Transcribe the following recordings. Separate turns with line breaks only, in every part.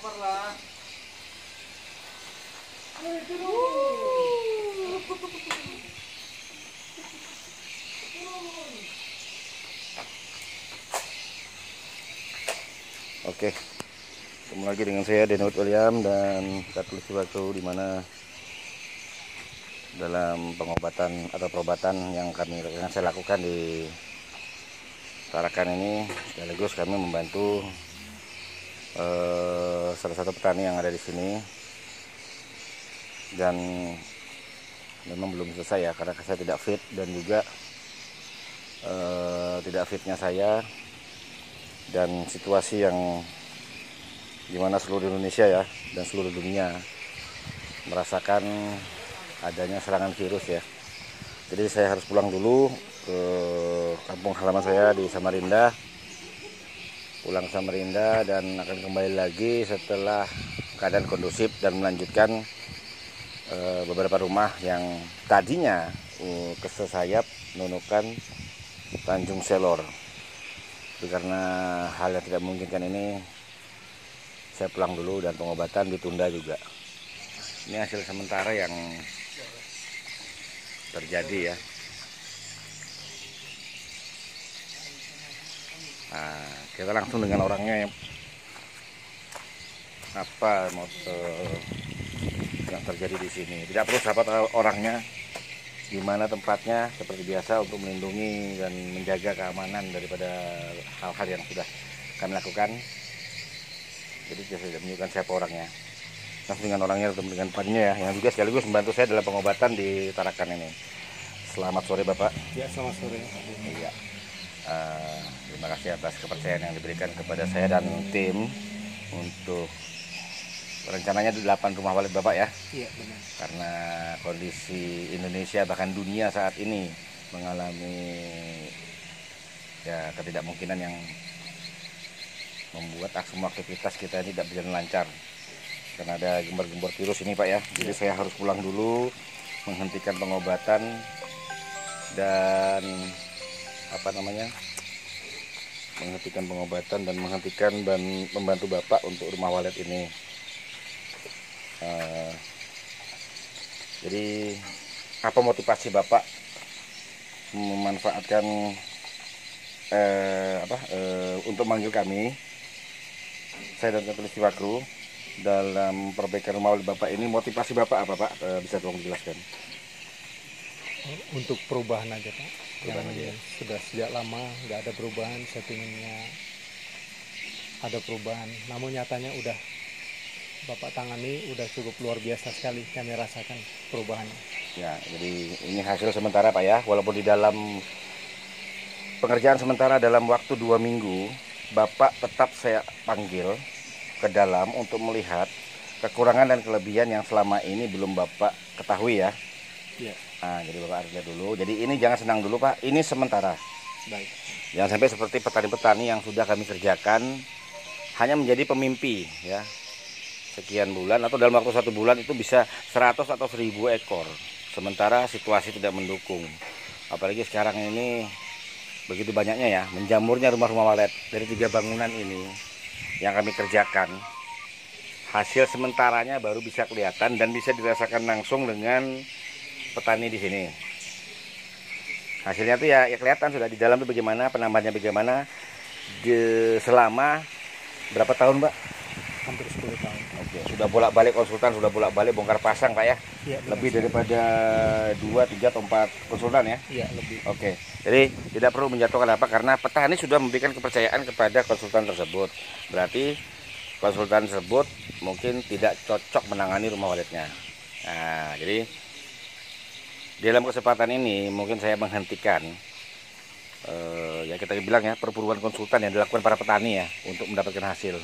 Oke, ketemu lagi dengan saya Denut William dan Katulistiwaku, di mana dalam pengobatan atau perobatan yang saya lakukan di Tarakan ini, sekaligus kami membantu salah satu petani yang ada di sini, dan memang belum selesai ya, karena saya tidak fit dan juga tidak fitnya saya dan situasi yang dimana seluruh Indonesia ya dan seluruh dunia merasakan adanya serangan virus ya. Jadi saya harus pulang dulu ke kampung halaman saya di Samarinda, pulang Samarinda, dan akan kembali lagi setelah keadaan kondusif dan melanjutkan beberapa rumah yang tadinya kesesayap Nunukan Tanjung Selor. Tapi karena hal yang tidak memungkinkan ini, saya pulang dulu dan pengobatan ditunda juga. Ini hasil sementara yang terjadi ya. Nah, kita langsung dengan orangnya ya. Apa yang terjadi di sini? Tidak perlu sahabat orangnya, di mana tempatnya seperti biasa untuk melindungi dan menjaga keamanan daripada hal-hal yang sudah kami lakukan. Jadi saya tidak menunjukkan siapa orangnya, langsung dengan orangnya atau dengan tempatnya ya, yang juga sekaligus membantu saya dalam pengobatan di Tarakan ini. Selamat sore Bapak.
Ya, selamat sore.
Iya. Terima kasih atas kepercayaan yang diberikan kepada saya dan tim untuk rencananya 8 rumah walid Bapak ya.
Iya, benar.
Karena kondisi Indonesia bahkan dunia saat ini mengalami ya ketidakmungkinan yang membuat semua aktivitas kita ini tidak berjalan lancar karena ada gembar-gembor virus ini Pak ya. Jadi saya harus pulang dulu, menghentikan pengobatan dan menghentikan pengobatan dan membantu Bapak untuk rumah walid ini. Jadi apa motivasi Bapak memanfaatkan untuk manggil kami, saya dan Katulistiwaku, dalam perbaikan rumah walid Bapak ini? Motivasi Bapak apa Pak? Bisa tolong dijelaskan?
Untuk perubahan aja Pak.
Perubahan aja ya?
Sudah sejak lama nggak ada perubahan, saya pinginnya ada perubahan. Namun nyatanya udah Bapak tangani, udah cukup luar biasa sekali kami rasakan perubahannya.
Ya, jadi ini hasil sementara Pak ya, walaupun di dalam pengerjaan sementara dalam waktu 2 minggu, Bapak tetap saya panggil ke dalam untuk melihat kekurangan dan kelebihan yang selama ini belum Bapak ketahui ya.
Iya.
Nah, jadi Bapak harus lihat dulu. Jadi ini jangan senang dulu Pak, ini sementara.
Baik.
Jangan sampai seperti petani-petani yang sudah kami kerjakan hanya menjadi pemimpi ya. Sekian bulan atau dalam waktu 1 bulan itu bisa 100 atau 1000 ekor. Sementara situasi tidak mendukung. Apalagi sekarang ini begitu banyaknya ya, menjamurnya rumah-rumah walid. Dari 3 bangunan ini yang kami kerjakan, hasil sementaranya baru bisa kelihatan dan bisa dirasakan langsung dengan petani di sini. Hasilnya tuh ya kelihatan sudah di dalam tuh bagaimana, penambahannya bagaimana selama berapa tahun Pak?
Hampir 10 tahun.
Oke, sudah bolak-balik konsultan, sudah bolak-balik bongkar pasang Pak ya?
Iya,
Lebih daripada 2, 3 atau 4 konsultan ya?
Iya, lebih.
Oke, jadi tidak perlu menjatuhkan apa, karena petani sudah memberikan kepercayaan kepada konsultan tersebut. Berarti konsultan tersebut mungkin tidak cocok menangani rumah walidnya. Nah, jadi dalam kesempatan ini mungkin saya menghentikan ya kita bilang ya perburuan konsultan yang dilakukan para petani ya untuk mendapatkan hasil.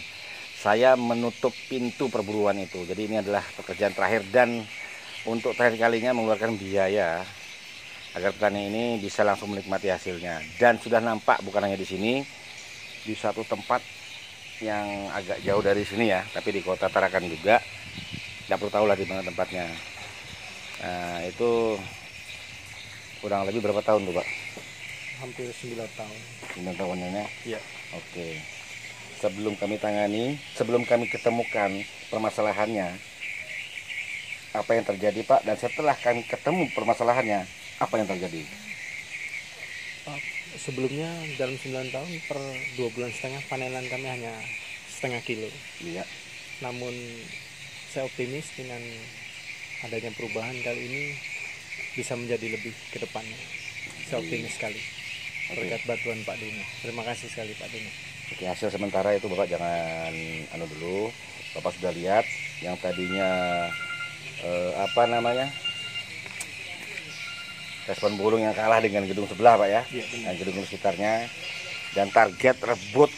Saya menutup pintu perburuan itu. Jadi ini adalah pekerjaan terakhir dan untuk terakhir kalinya mengeluarkan biaya agar petani ini bisa langsung menikmati hasilnya. Dan sudah nampak bukan hanya di sini, di satu tempat yang agak jauh dari sini ya, tapi di kota Tarakan juga. Tidak perlu tahu lah di mana tempatnya. Nah, itu kurang lebih berapa tahun tuh Pak?
Hampir 9 tahun.
9 tahunnya.
Iya.
Oke. sebelum kami tangani, sebelum kami ketemukan permasalahannya, apa yang terjadi Pak, dan setelah kami ketemu permasalahannya, apa yang terjadi?
Sebelumnya dalam 9 tahun per 2,5 bulan panenan kami hanya setengah kilo.
Iya.
Namun saya optimis dengan adanya perubahan kali ini bisa menjadi lebih ke depannya. Saya optimis sekali berkat bantuan Pak Dino. Terima kasih sekali Pak Dino.
Oke, hasil sementara itu Bapak jangan dulu. Bapak sudah lihat yang tadinya respon burung yang kalah dengan gedung sebelah Pak ya, dan gedung sekitarnya, dan target rebut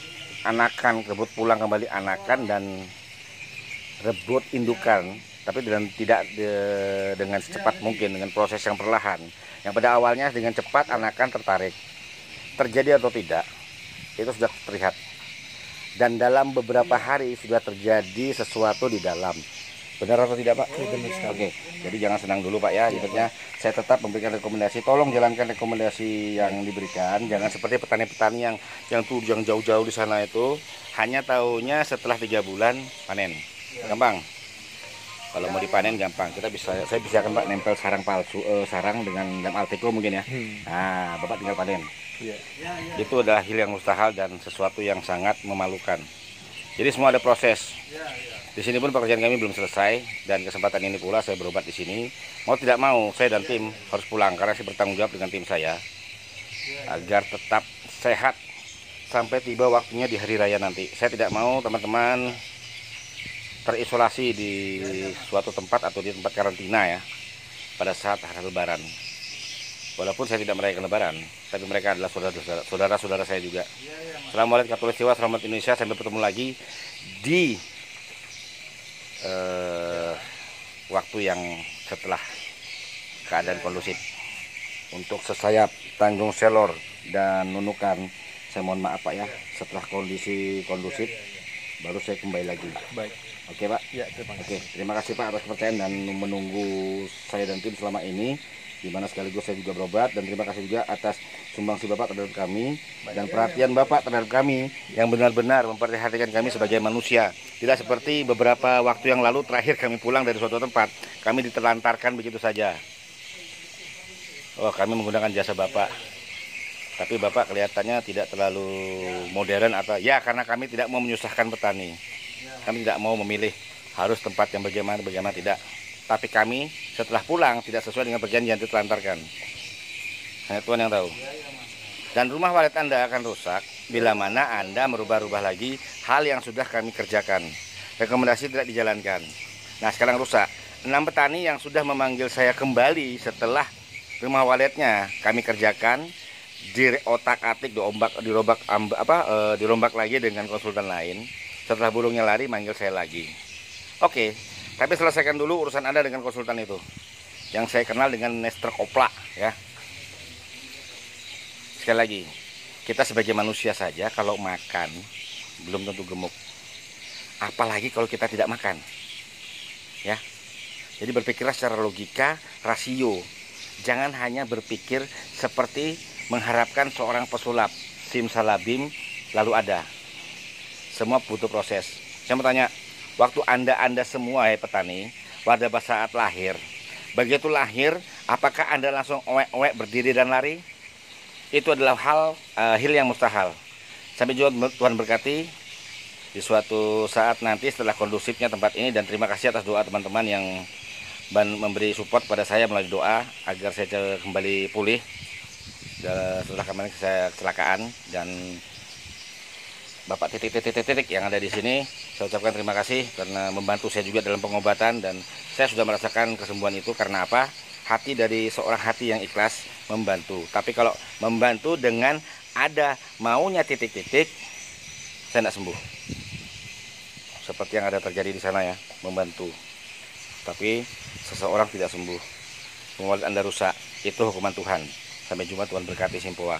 anakan, rebut pulang kembali anakan dan rebut indukan, tapi tidak dengan secepat mungkin, dengan proses yang perlahan, yang pada awalnya dengan cepat anakan tertarik. Terjadi atau tidak itu sudah terlihat, dan dalam beberapa hari sudah terjadi sesuatu di dalam. Benar atau tidak Pak?
Benar sekali.
Oke, jadi jangan senang dulu Pak ya. Intinya saya tetap memberikan rekomendasi, tolong jalankan rekomendasi yang diberikan. Jangan seperti petani-petani yang jauh-jauh di sana itu hanya tahunya setelah 3 bulan panen. Gampang. Kalau mau dipanen gampang. Saya bisa kan Pak nempel sarang palsu, sarang dengan lem Alteco mungkin ya. Nah, Bapak tinggal panen. Itu adalah hal yang mustahil dan sesuatu yang sangat memalukan. Jadi semua ada proses. Di sini pun pekerjaan kami belum selesai, dan kesempatan ini pula saya berobat di sini. Mau tidak mau, saya dan tim harus pulang karena saya bertanggung jawab dengan tim saya agar tetap sehat sampai tiba waktunya di hari raya nanti. Saya tidak mau teman-teman terisolasi di suatu tempat atau di tempat karantina ya pada saat hari Lebaran. Walaupun saya tidak merayakan Lebaran, tapi mereka adalah saudara-saudara saya juga. Assalamualaikum warahmatullahi wabarakatuh. Selamat Indonesia. Sampai bertemu lagi di waktu yang setelah keadaan kondusif. Untuk sesayap, Tanjung Selor dan Nunukan, saya mohon maaf Pak ya, setelah kondisi kondusif baru saya kembali lagi.
Baik.
Oke Pak?
Ya, terima kasih.
Oke, terima kasih Pak atas kepercayaan dan menunggu saya dan tim selama ini, di mana sekaligus saya juga berobat, dan terima kasih juga atas sumbangsi Bapak terhadap kami dan perhatian Bapak terhadap kami yang benar-benar memperhatikan kami sebagai manusia. Tidak seperti beberapa waktu yang lalu terakhir kami pulang dari suatu tempat, kami ditelantarkan begitu saja. Oh, kami menggunakan jasa Bapak. Tapi Bapak kelihatannya tidak terlalu modern atau ya, karena kami tidak mau menyusahkan petani. Kami tidak mau memilih harus tempat yang bagaimana tidak. Tapi kami setelah pulang tidak sesuai dengan perjanjian, ditelantarkan. Hanya Tuhan yang tahu. Dan rumah walet Anda akan rusak bila mana Anda merubah-rubah lagi hal yang sudah kami kerjakan. Rekomendasi tidak dijalankan. Nah, sekarang rusak. 6 petani yang sudah memanggil saya kembali setelah rumah waletnya kami kerjakan, diotak-atik, dirombak lagi dengan konsultan lain. Setelah burungnya lari, manggil saya lagi. Oke, tapi selesaikan dulu urusan Anda dengan konsultan itu, yang saya kenal dengan Nestor Kopla ya. Sekali lagi, kita sebagai manusia saja kalau makan belum tentu gemuk, apalagi kalau kita tidak makan ya. Jadi berpikirlah secara logika, rasio. Jangan hanya berpikir seperti mengharapkan seorang pesulap simsalabim lalu ada. Semua butuh proses. Saya mau tanya, waktu Anda semua petani, pada saat lahir, begitu lahir, apakah Anda langsung owek-owek berdiri dan lari? Itu adalah hal yang mustahil. Sampai juga Tuhan berkati di suatu saat nanti setelah kondusifnya tempat ini, dan terima kasih atas doa teman-teman yang memberi support pada saya melalui doa agar saya kembali pulih setelah kemarin saya kecelakaan. Dan Bapak titik yang ada di sini, saya ucapkan terima kasih karena membantu saya juga dalam pengobatan, dan saya sudah merasakan kesembuhan itu. Karena apa? Hati dari seorang hati yang ikhlas membantu. Tapi kalau membantu dengan ada maunya titik-titik, saya tidak sembuh. Seperti yang ada terjadi di sana ya, membantu. Tapi seseorang tidak sembuh. Membuat Anda rusak, itu hukuman Tuhan. Sampai jumpa, Tuhan berkati Simpoa.